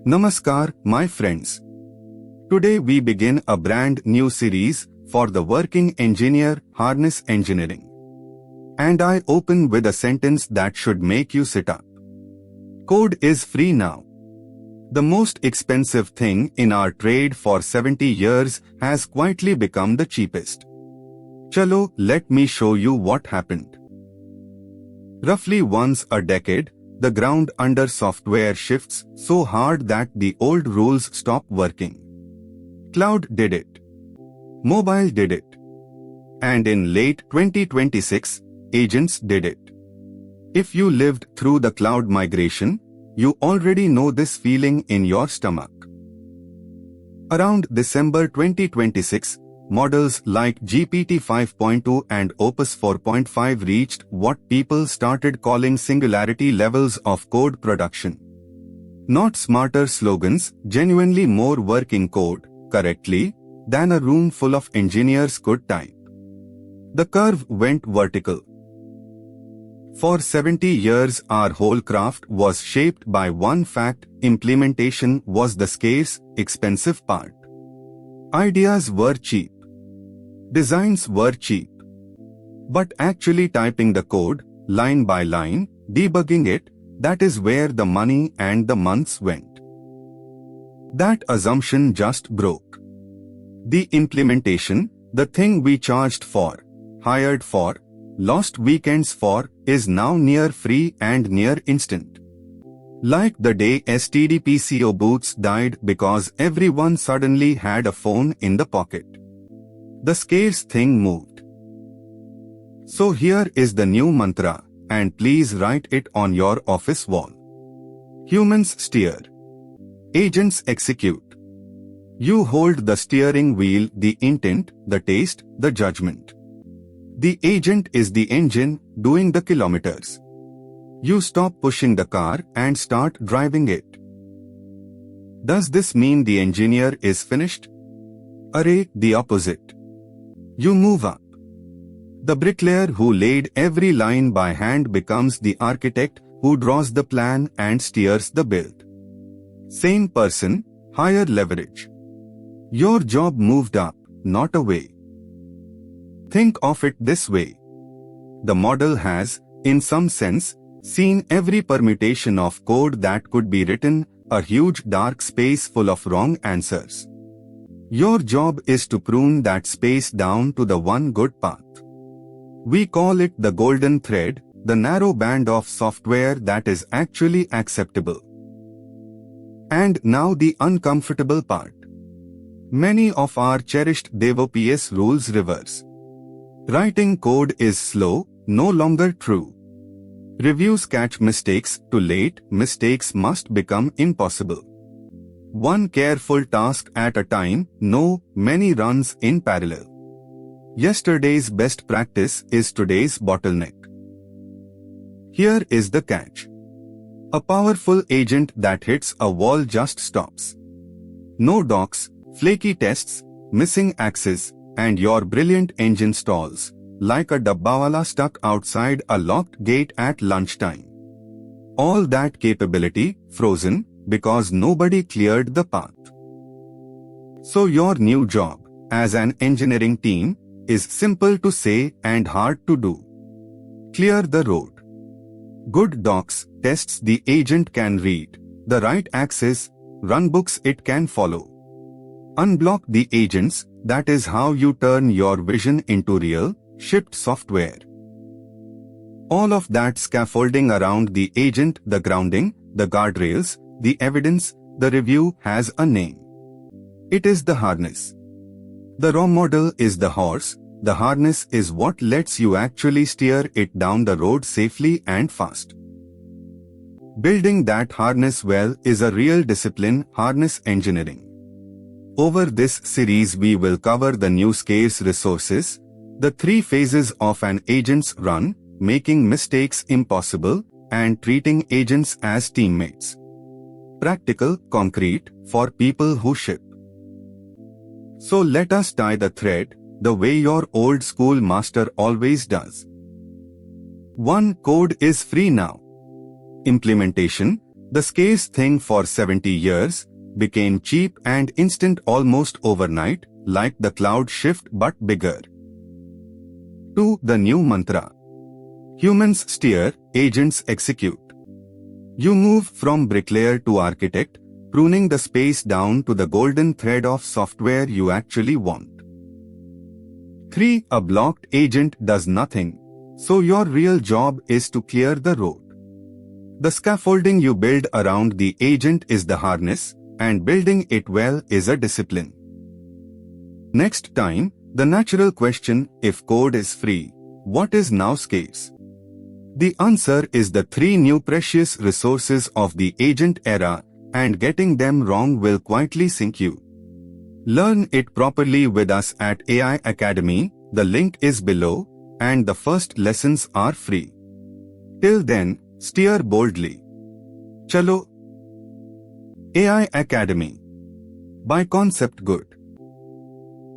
Namaskar, my friends. Today we begin a brand new series for the working engineer, harness engineering. And I open with a sentence that should make you sit up. Code is free now. The most expensive thing in our trade for 70 years has quietly become the cheapest. Chalo, let me show you what happened. Roughly once a decade, the ground under software shifts so hard that the old rules stop working. Cloud did it. Mobile did it. And in late 2026, agents did it. If you lived through the cloud migration, you already know this feeling in your stomach. Around December 2026, models like GPT-5.2 and Opus 4.5 reached what people started calling singularity levels of code production. Not smarter slogans, genuinely more working code, correctly, than a room full of engineers could type. The curve went vertical. For 70 years our whole craft was shaped by one fact: implementation was the scarce, expensive part. Ideas were cheap. Designs were cheap. But actually typing the code, line by line, debugging it, that is where the money and the months went. That assumption just broke. The implementation, the thing we charged for, hired for, lost weekends for, is now near free and near instant. Like the day STD-PCO booths died because everyone suddenly had a phone in the pocket. The scarce thing moved. So here is the new mantra, and please write it on your office wall. Humans steer. Agents execute. You hold the steering wheel, the intent, the taste, the judgment. The agent is the engine, doing the kilometers. You stop pushing the car and start driving it. Does this mean the engineer is finished? Array, the opposite. You move up. The bricklayer who laid every line by hand becomes the architect who draws the plan and steers the build. Same person, higher leverage. Your job moved up, not away. Think of it this way. The model has, in some sense, seen every permutation of code that could be written, a huge dark space full of wrong answers. Your job is to prune that space down to the one good path. We call it the golden thread, the narrow band of software that is actually acceptable. And now the uncomfortable part. Many of our cherished DevOps rules reverse. Writing code is slow, no longer true. Reviews catch mistakes too late, mistakes must become impossible. One careful task at a time, no, many runs in parallel. Yesterday's best practice is today's bottleneck. Here is the catch. A powerful agent that hits a wall just stops. No docs, flaky tests, missing axes, and your brilliant engine stalls, like a dabbawala stuck outside a locked gate at lunchtime. All that capability, frozen, because nobody cleared the path. So your new job, as an engineering team, is simple to say and hard to do. Clear the road. Good docs, tests the agent can read, the right axis, runbooks it can follow. Unblock the agents, that is how you turn your vision into real, shipped software. All of that scaffolding around the agent, the grounding, the guardrails, the evidence, the review has a name. It is the harness. The raw model is the horse, the harness is what lets you actually steer it down the road safely and fast. Building that harness well is a real discipline, harness engineering. Over this series we will cover the new scarce resources, the 3 phases of an agent's run, making mistakes impossible, and treating agents as teammates. Practical, concrete, for people who ship. So let us tie the thread, the way your old school master always does. 1. Code is free now. Implementation, The scarce thing for 70 years became cheap and instant almost overnight, like the cloud shift but bigger. 2. The new mantra. Humans steer, agents execute. You move from bricklayer to architect, pruning the space down to the golden thread of software you actually want. 3. A blocked agent does nothing, so your real job is to clear the road. The scaffolding you build around the agent is the harness, and building it well is a discipline. Next time, the natural question, if code is free, what is now scarce? The answer is the 3 new precious resources of the agent era, and getting them wrong will quietly sink you. Learn it properly with us at AI Academy, the link is below, and the first lessons are free. Till then, steer boldly. Chalo. AI Academy. By Concept Good.